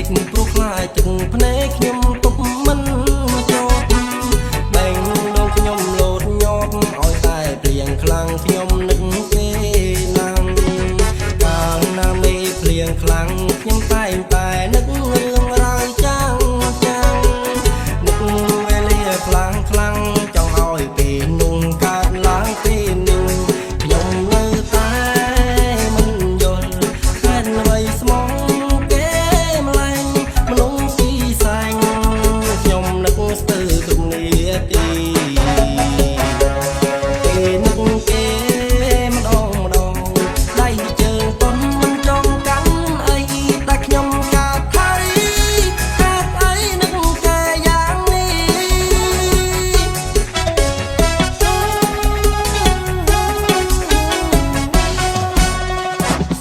ព្រោះខ្លាចទឹកភ្នែកខ្ញុំទុកមិនជាប់បែងដងខ្ញុំលោតញាប់ឲ្យតែព្រៀងខ្លាំងខ្ញុំនឹកគេណាំកាលណាមេព្រៀងខ្លាំងខ្ញុំតែងតែនឹករឿងរ៉ាវចាំងនឹកវេលាខ្លាំងចង់ឲ្យពេលនោះកើតឡើងពេលនេះខ្ញុំនៅតែមិនយល់ហេតុអ្វីស្មងគេម្លែងមនុស្សពីសែងខ្ញុំនឹកស្ទើរគ្រប់នាទីពេលនឹកគេម្ដងដៃជើងប៉ុនមិនចង់កាន់អីតែខ្ញុំកាត់ថៃហេតុអីនឹកគេយ៉ាងនេះ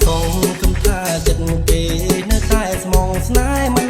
សងគំថាចិត្តគេនៅតែស្មងស្នេហ៍មិន